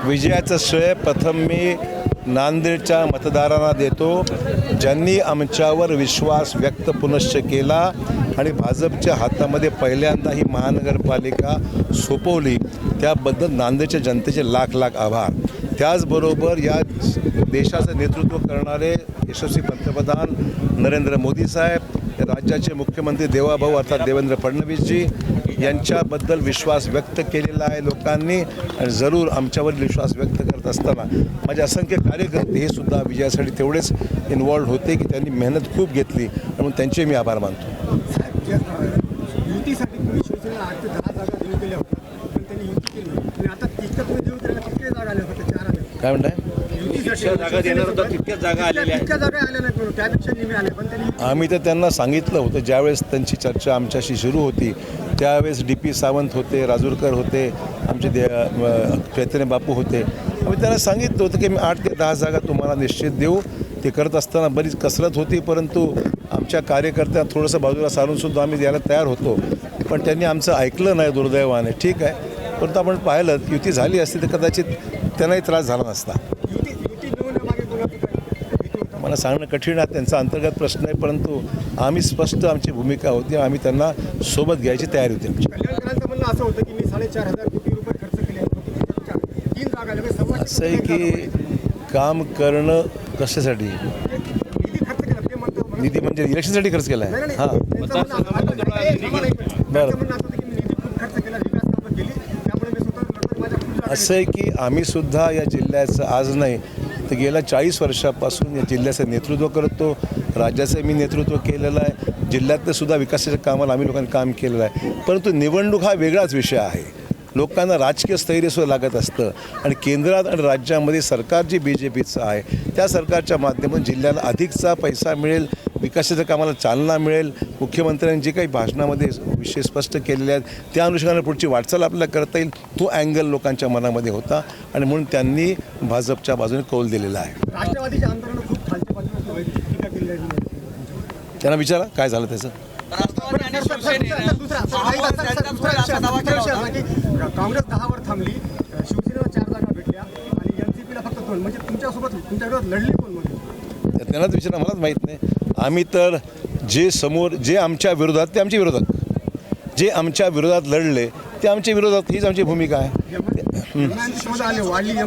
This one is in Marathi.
विजयाचं श्रेय प्रथम मी नांदेडच्या मतदारांना देतो, ज्यांनी आमच्यावर विश्वास व्यक्त पुनश्च केला आणि भाजपच्या हातामध्ये पहिल्यांदा ही महानगरपालिका सोपवली, त्याबद्दल नांदेडच्या जनतेचे लाख लाख आभार। त्याचबरोबर या देशाचं नेतृत्व करणारे यशस्वी पंतप्रधान नरेंद्र मोदी साहेब, राज्याचे मुख्यमंत्री देवाभाऊ अर्थात देवेंद्र फडणवीसजी यांच्याबद्दल विश्वास व्यक्त केलेला आहे लोकांनी, आणि जरूर आमच्यावर विश्वास व्यक्त करत असताना माझे असंख्य कार्यकर्ते हे सुद्धा विजयासाठी तेवढेच इन्वॉल्व होते की त्यांनी मेहनत खूप घेतली, म्हणून त्यांचे मी आभार मानतो। युतीसाठी तुम्ही शिवसेनेला 8 ते 10 जागा देऊ केल्या होत्या, पण त्यांनी युती केली आणि आता तितक्या तुम्ही देऊ केल्या, किती जागा आल्या होत्या? 4 आल्या। काय म्हणताय? जागा देणार होता, तितक्या जागा आलेल्या आहेत। तितक्या जागा आल्या नाहीत म्हणून त्यापेक्षा निम्मे आले, पण त्यांनी आम्ही तर त्यांना सांगितलं होतं, ज्यावेळेस त्यांची चर्चा आमच्याशी सुरू होती त्यावेळेस DP सावंत होते, राजूरकर होते, आमचे चैतन्य बापू होते, आम्ही त्यांना सांगितलं होतं की मी 8 ते 10 जागा तुम्हाला निश्चित देऊ। ते करत असताना बरीच कसरत होती, परंतु आमच्या कार्यकर्त्यांना थोडंसं बाजूला सारूनसुद्धा आम्ही द्यायला तयार होतो, पण त्यांनी आमचं ऐकलं नाही दुर्दैवाने। ठीक आहे, परंतु आपण पाहिलं युती झाली असती तर कदाचित त्यांनाही त्रास झाला नसता। युती मिळवण्यामागे कोणाचं काय हेतू होता? मला सांगणं कठीण आहे, त्यांचा अंतर्गत प्रश्न आहे, परंतु आम्ही स्पष्ट आमची भूमिका होती, आम्ही त्यांना सोबत घ्यायची तयारी होती आमची। कल्याणकरांचं म्हणणं असं होतं की मी 4,500 कोटी रुपये खर्च केले, 3 जागा आल्या, सव्वा असं आहे की काम करणं कशासाठी? निधी खर्च केला ते म्हणतात। निधी म्हणजे इलेक्शनसाठी खर्च केला आहे? हां, असं आहे की आम्ही सुद्धा या जिल्ह्याचं आज नाही तर गेल्या 40 वर्षापासून या जिल्ह्याचं नेतृत्व करतो, राज्याचं मी नेतृत्व केलेलं आहे, जिल्ह्यातलं सुद्धा विकासाच्या कामाला आम्ही लोकांनी काम केलेलं आहे, परंतु निवडणूक हा वेगळाच विषय आहे। लोकांना राजकीय स्थैर्यसुद्धा लागत असतं, आणि केंद्रात आणि राज्यामध्ये सरकार जे BJPचं आहे त्या सरकारच्या माध्यमातून जिल्ह्याला अधिकचा पैसा मिळेल, विकासाच्या कामाला चालना मिळेल। मुख्यमंत्र्यांनी जे काही भाषणामध्ये विषय स्पष्ट केलेले आहेत त्या अनुषंगाने पुढची वाटचाल आपल्याला करता येईल, तो अँगल लोकांच्या मनामध्ये होता, आणि म्हणून त्यांनी भाजपच्या बाजूने कौल दिलेला आहे। राष्ट्रवादीच्या आमदारांना खूप खालच्या बाजूने टीका केली आहे। त्यांना विचारा काय झालं त्याचं। काँग्रेस 10 वर थांबली, शिवसेनेला 4 जागा भेटल्या आणि NCPला फक्त 2, म्हणजे तुमच्यासोबत तुमच्या विरोधात लढली कोण? म्हणजे त्यांनाच विचारा, मलाच माहीत नाही। आम्ही तर जे आमच्या विरोधात ते आमच्या विरोधात, जे आमच्या विरोधात लढले ते आमच्या विरोधात, हीच आमची भूमिका आहे। शोध आले, वाढली